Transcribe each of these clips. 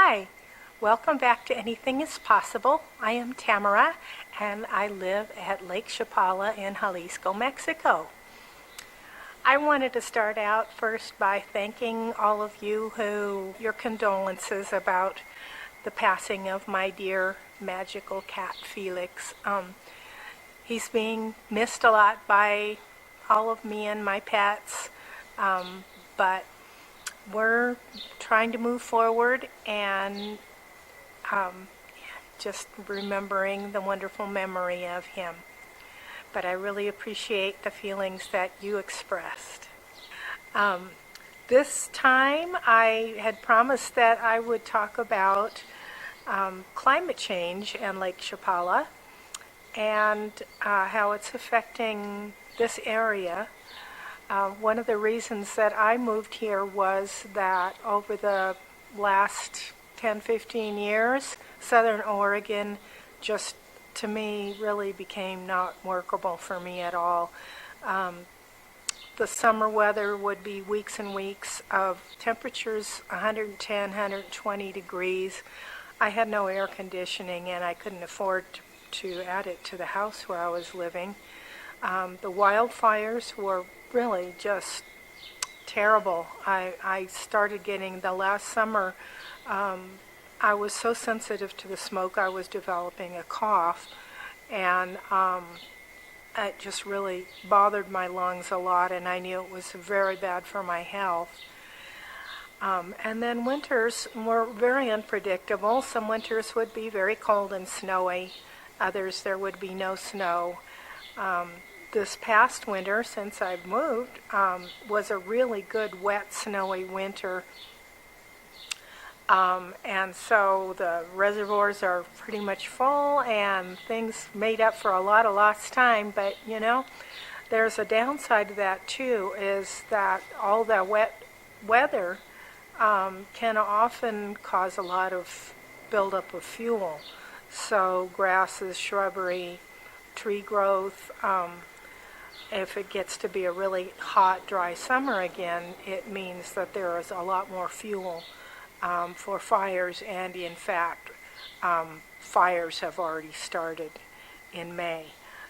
Hi, welcome back to Anything is Possible. I am Tamara, and I live at Lake Chapala in Jalisco, Mexico. I wanted to start out first by thanking all of you your condolences about the passing of my dear magical cat Felix. He's being missed a lot by all of me and my pets, but we're trying to move forward and just remembering the wonderful memory of him. But I really appreciate the feelings that you expressed. This time I had promised that I would talk about climate change and Lake Chapala and how it's affecting this area. One of the reasons that I moved here was that over the last 10-15 years, Southern Oregon just, to me, really became not workable for me at all. The summer weather would be weeks and weeks of temperatures 110, 120 degrees. I had no air conditioning and I couldn't afford to add it to the house where I was living. The wildfires were really just terrible. I started getting the last summer, I was so sensitive to the smoke I was developing a cough, and it just really bothered my lungs a lot, and I knew it was very bad for my health. And then winters were very unpredictable. Some winters would be very cold and snowy. Others there would be no snow. This past winter, since I've moved, was a really good, wet, snowy winter. And so the reservoirs are pretty much full and things made up for a lot of lost time. But, you know, there's a downside to that, too, is that all the wet weather can often cause a lot of buildup of fuel. So grasses, shrubbery, tree growth, if it gets to be a really hot, dry summer again, it means that there is a lot more fuel for fires, and in fact, fires have already started in May.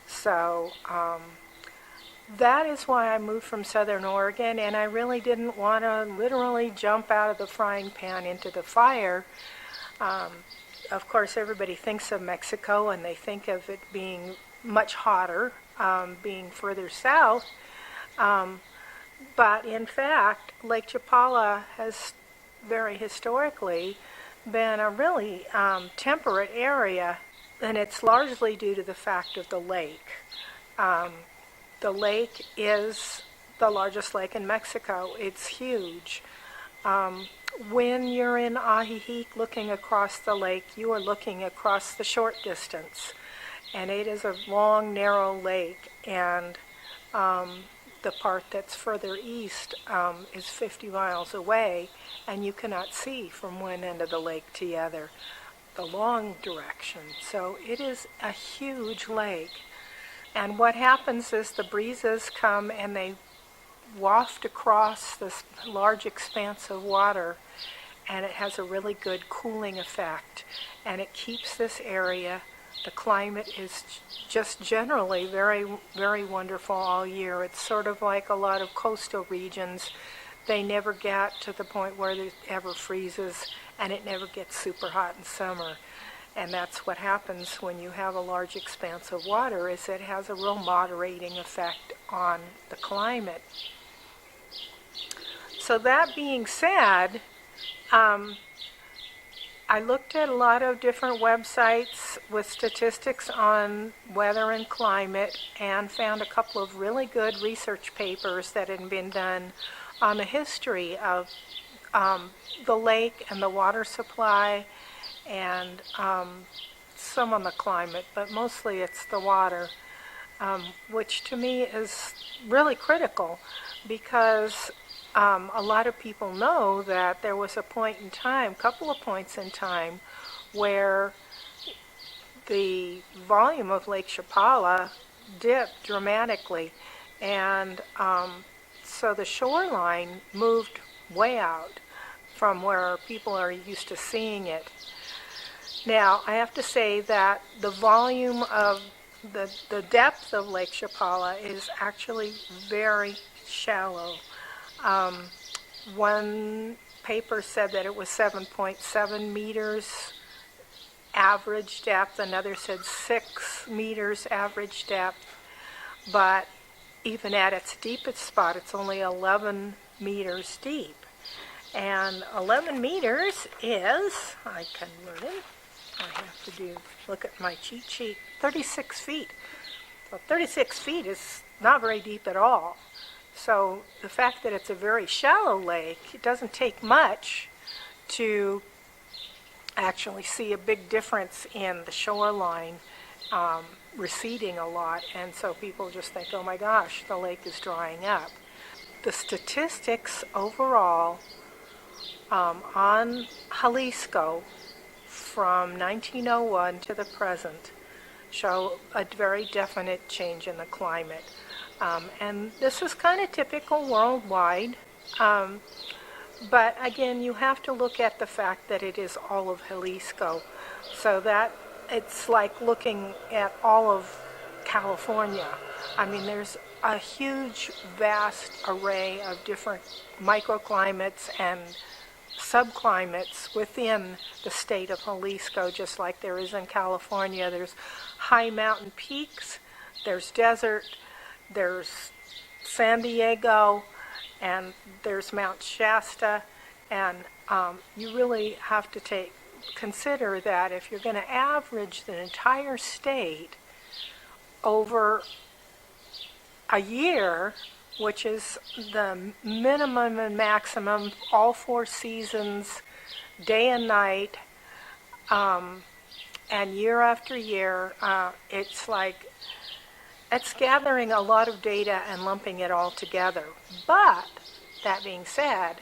So that is why I moved from Southern Oregon, and I really didn't want to literally jump out of the frying pan into the fire. Of course, everybody thinks of Mexico, and they think of it being much hotter, being further south. But in fact, Lake Chapala has very historically been a really temperate area, and it's largely due to the fact of the lake. The lake is the largest lake in Mexico. It's huge. When you're in Ajijic looking across the lake, you are looking across the short distance. And it is a long, narrow lake, and the part that's further east is 50 miles away, and you cannot see from one end of the lake to the other, the long direction. So it is a huge lake. And what happens is the breezes come and they waft across this large expanse of water, and it has a really good cooling effect, and it keeps this area. The climate is just generally very, very wonderful all year. It's sort of like a lot of coastal regions. They never get to the point where it ever freezes, and it never gets super hot in summer. And that's what happens when you have a large expanse of water, is it has a real moderating effect on the climate. So that being said, I looked at a lot of different websites with statistics on weather and climate and found a couple of really good research papers that had been done on the history of the lake and the water supply, and some on the climate, but mostly it's the water, which to me is really critical because a lot of people know that there was a couple of points in time, where the volume of Lake Chapala dipped dramatically, and so the shoreline moved way out. from where people are used to seeing it. Now, I have to say that the volume of the depth of Lake Chapala is actually very shallow. One paper said that it was 7.7 meters average depth, another said 6 meters average depth, but even at its deepest spot, it's only 11 meters deep. And 11 meters is, I converted, I have to look at my cheat sheet, 36 feet. So 36 feet is not very deep at all. So the fact that it's a very shallow lake, it doesn't take much to actually see a big difference in the shoreline receding a lot. And so people just think, oh my gosh, the lake is drying up. The statistics overall on Jalisco from 1901 to the present show a very definite change in the climate. And this is kind of typical worldwide. But again, you have to look at the fact that it is all of Jalisco. So that it's like looking at all of California. I mean, there's a huge, vast array of different microclimates and subclimates within the state of Jalisco, just like there is in California. There's high mountain peaks, there's desert, there's San Diego, and there's Mount Shasta, and you really have to consider that if you're going to average the entire state over a year, which is the minimum and maximum, all 4 seasons, day and night, and year after year, it's gathering a lot of data and lumping it all together. But that being said,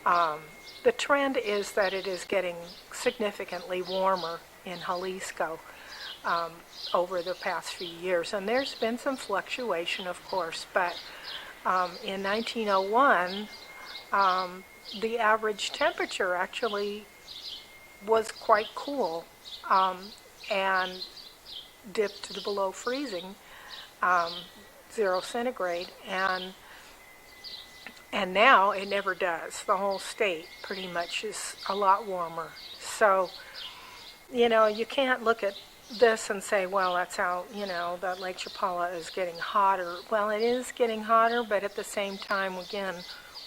the trend is that it is getting significantly warmer in Jalisco over the past few years. And there's been some fluctuation, of course, but in 1901, the average temperature actually was quite cool and dipped to below freezing, 0 centigrade, and now it never does. The whole state pretty much is a lot warmer. So, you can't look at this and say, well, that's how, that Lake Chapala is getting hotter. Well, it is getting hotter, but at the same time, again,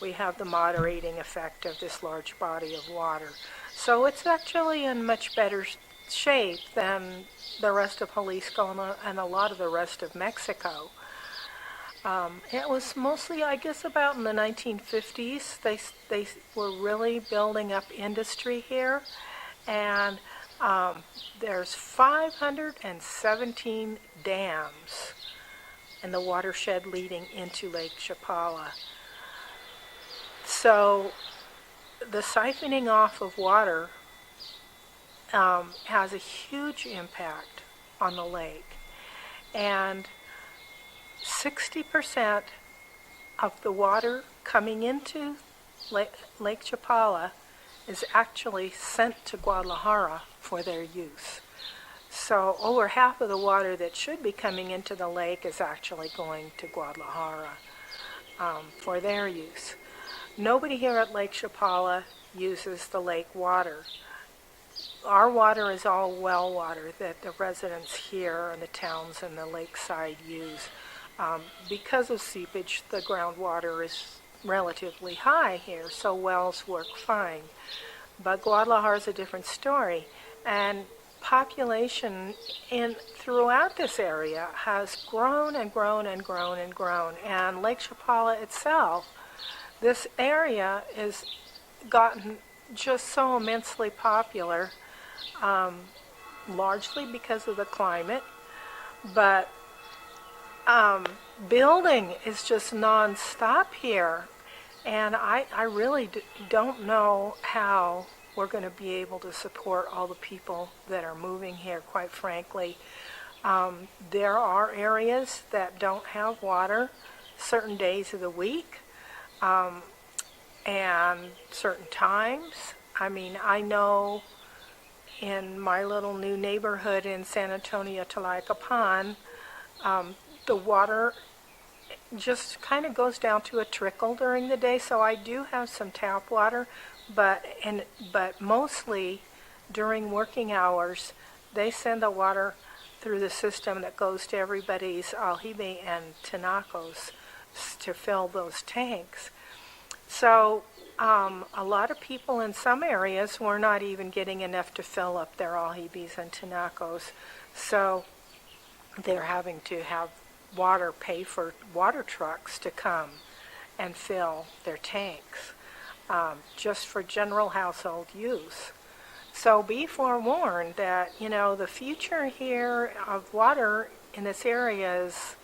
we have the moderating effect of this large body of water. So it's actually in much better shape than the rest of Jalisco and a lot of the rest of Mexico. It was mostly, I guess, about in the 1950s. They were really building up industry here, and there's 517 dams in the watershed leading into Lake Chapala. So the siphoning off of water has a huge impact on the lake. And 60% of the water coming into Lake Chapala is actually sent to Guadalajara for their use. So over half of the water that should be coming into the lake is actually going to Guadalajara for their use. Nobody here at Lake Chapala uses the lake water. Our water is all well water that the residents here and the towns and the lakeside use. Because of seepage, the groundwater is relatively high here, so wells work fine. But Guadalajara is a different story, and population throughout this area has grown and grown and grown and grown. And Lake Chapala itself, this area has gotten just so immensely popular, largely because of the climate, but building is just non-stop here, and I really don't know how we're going to be able to support all the people that are moving here, quite frankly. There are areas that don't have water certain days of the week, and certain times. I mean, I know in my little new neighborhood in San Antonio, Tlayacapan, the water just kind of goes down to a trickle during the day, so I do have some tap water, but mostly during working hours, they send the water through the system that goes to everybody's aljibe and tinacos to fill those tanks. So a lot of people in some areas were not even getting enough to fill up their aljibes and tinacos, so they're having to have pay for water trucks to come and fill their tanks, just for general household use. So be forewarned that, the future here of water in this area is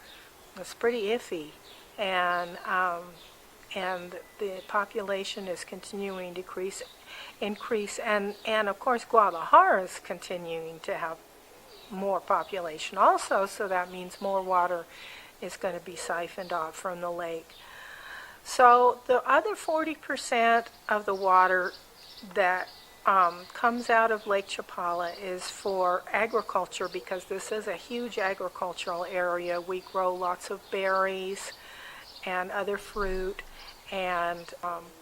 pretty iffy, and the population is continuing to increase, and of course Guadalajara is continuing to have more population also, so that means more water is going to be siphoned off from the lake. So the other 40% of the water that comes out of Lake Chapala is for agriculture, because this is a huge agricultural area. We grow lots of berries and other fruit, and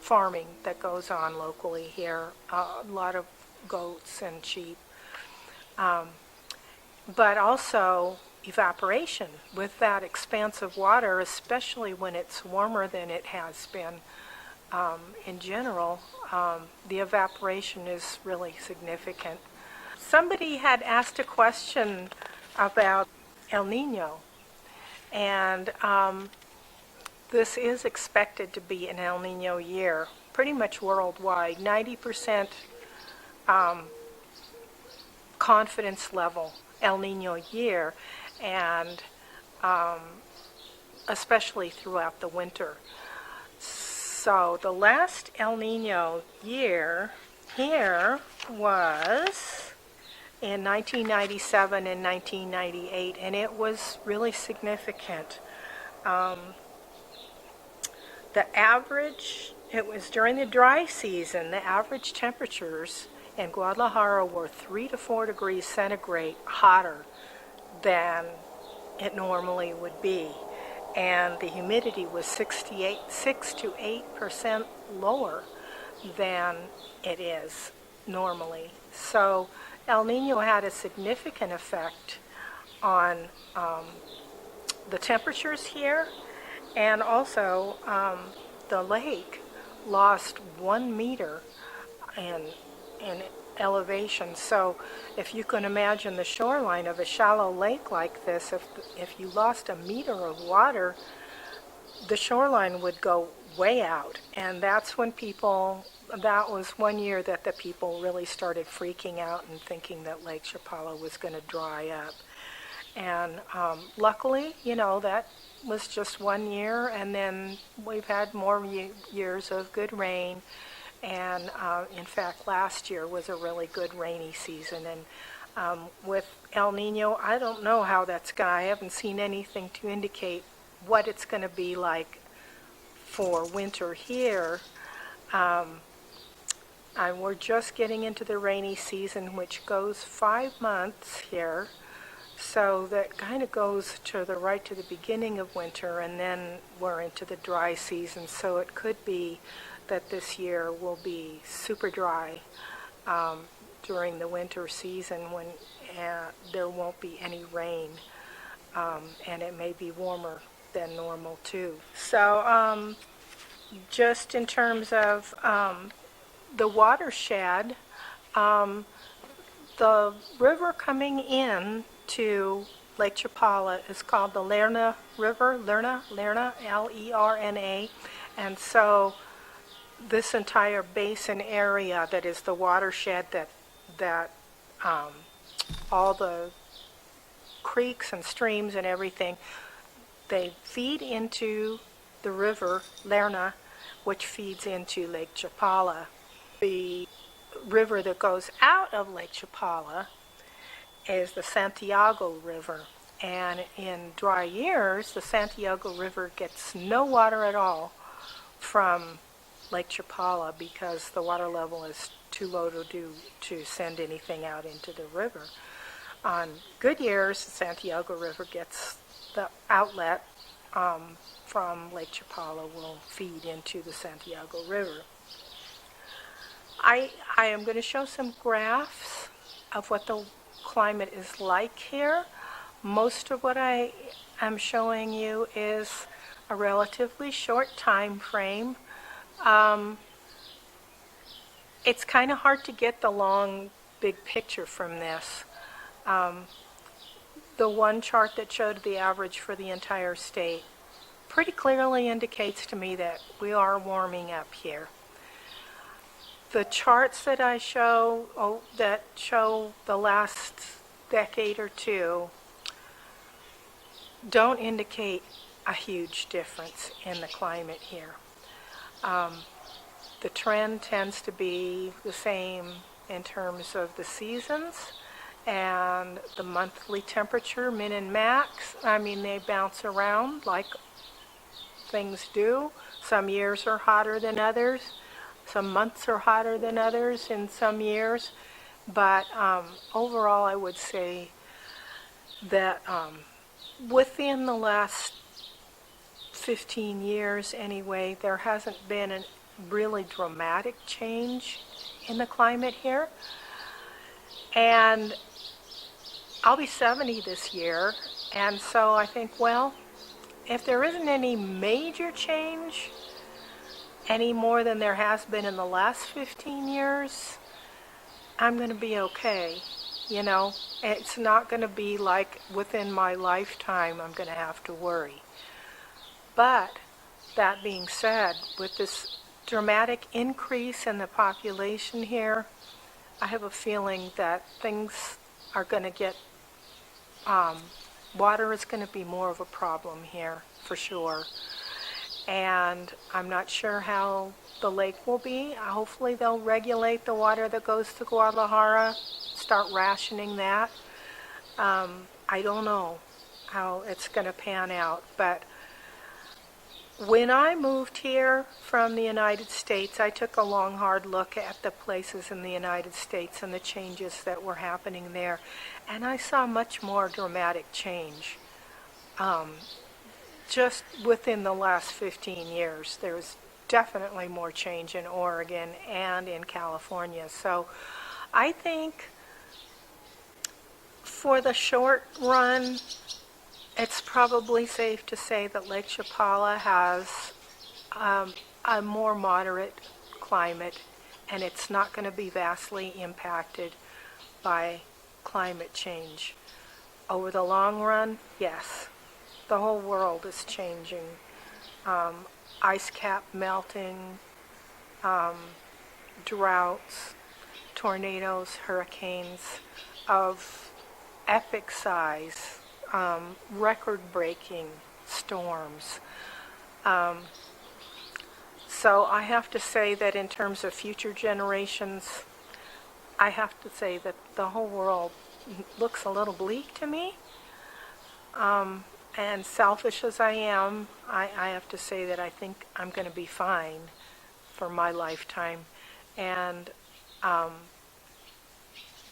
farming that goes on locally here, a lot of goats and sheep. But also evaporation. With that expansive water, especially when it's warmer than it has been in general, the evaporation is really significant. Somebody had asked a question about El Nino, and this is expected to be an El Nino year, pretty much worldwide. 90% confidence level El Nino year, and especially throughout the winter. So the last El Nino year here was in 1997 and 1998, and it was really significant. The average, it was during the dry season, the average temperatures in Guadalajara were 3 to 4 degrees centigrade hotter than it normally would be. And the humidity was 6 to 8% lower than it is normally. So El Nino had a significant effect on the temperatures here, and also the lake lost 1 meter in elevation. So if you can imagine the shoreline of a shallow lake like this, if you lost 1 meter of water, the shoreline would go way out. And that's when that was 1 year that the people really started freaking out and thinking that Lake Chapala was going to dry up. And luckily, that was just 1 year, and then we've had more years of good rain. And in fact, last year was a really good rainy season. And with El Nino, I don't know how I haven't seen anything to indicate what it's going to be like for winter here. We're just getting into the rainy season, which goes 5 months here. So that kind of goes to the beginning of winter, and then we're into the dry season. So it could be that this year will be super dry during the winter season, when there won't be any rain, and it may be warmer than normal too. So just in terms of the watershed, the river coming in to Lake Chapala is called the Lerma River, Lerma, Lerna, and so this entire basin area that is the watershed that all the creeks and streams and everything, they feed into the river Lerma, which feeds into Lake Chapala. The river that goes out of Lake Chapala is the Santiago River, and in dry years the Santiago River gets no water at all from Lake Chapala because the water level is too low to send anything out into the river. On good years, the Santiago River gets the outlet from Lake Chapala will feed into the Santiago River. I am going to show some graphs of what the climate is like here. Most of what I am showing you is a relatively short time frame. It's kind of hard to get the long, big picture from this. The one chart that showed the average for the entire state pretty clearly indicates to me that we are warming up here. The charts that I show, that show the last decade or two, don't indicate a huge difference in the climate here. The trend tends to be the same in terms of the seasons and the monthly temperature, min and max. I mean, they bounce around like things do. Some years are hotter than others. Some months are hotter than others in some years. But overall, I would say that within the last 15 years anyway, there hasn't been a really dramatic change in the climate here. And I'll be 70 this year, and so I think, well, if there isn't any major change any more than there has been in the last 15 years, I'm going to be okay. You know, it's not going to be like within my lifetime I'm going to have to worry. But that being said, with this dramatic increase in the population here, I have a feeling that things are going to get, water is going to be more of a problem here for sure. And I'm not sure how the lake will be. Hopefully they'll regulate the water that goes to Guadalajara, start rationing that. I don't know how it's going to pan out, but when I moved here from the United States, I took a long, hard look at the places in the United States and the changes that were happening there, and I saw much more dramatic change. Just within the last 15 years, there's definitely more change in Oregon and in California. So I think for the short run, it's probably safe to say that Lake Chapala has a more moderate climate, and it's not going to be vastly impacted by climate change. Over the long run, yes, the whole world is changing. Ice cap melting, droughts, tornadoes, hurricanes of epic size, record-breaking storms. So I have to say that in terms of future generations, I have to say that the whole world looks a little bleak to me. And selfish as I am, I have to say that I think I'm going to be fine for my lifetime. And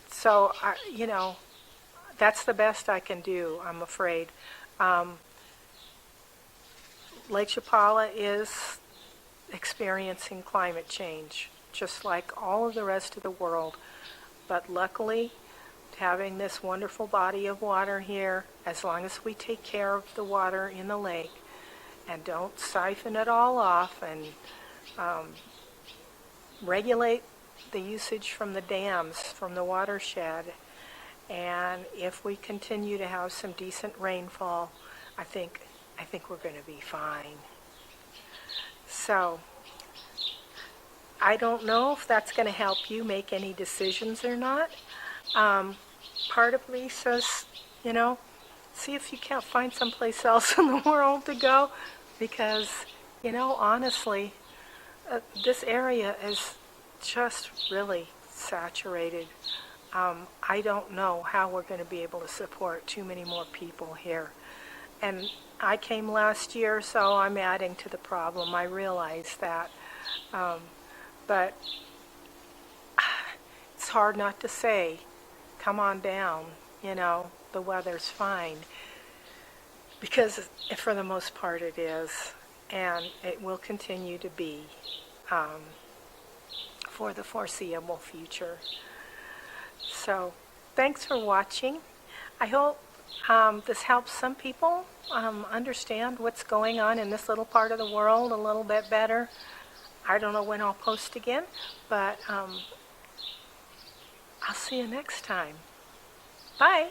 so, you know, that's the best I can do, I'm afraid. Lake Chapala is experiencing climate change, just like all of the rest of the world. But luckily, having this wonderful body of water here, as long as we take care of the water in the lake and don't siphon it all off and regulate the usage from the dams, from the watershed, and if we continue to have some decent rainfall, I think we're going to be fine. So I don't know if that's going to help you make any decisions or not. Part of me says, you know, see if you can't find someplace else in the world to go, because, you know, honestly, this area is just really saturated. I don't know how we're going to be able to support too many more people here. And I came last year, so I'm adding to the problem. I realize that. But it's hard not to say, come on down, the weather's fine. Because for the most part it is, and it will continue to be for the foreseeable future. So thanks for watching. I hope this helps some people understand what's going on in this little part of the world a little bit better. I don't know when I'll post again, but I'll see you next time. Bye.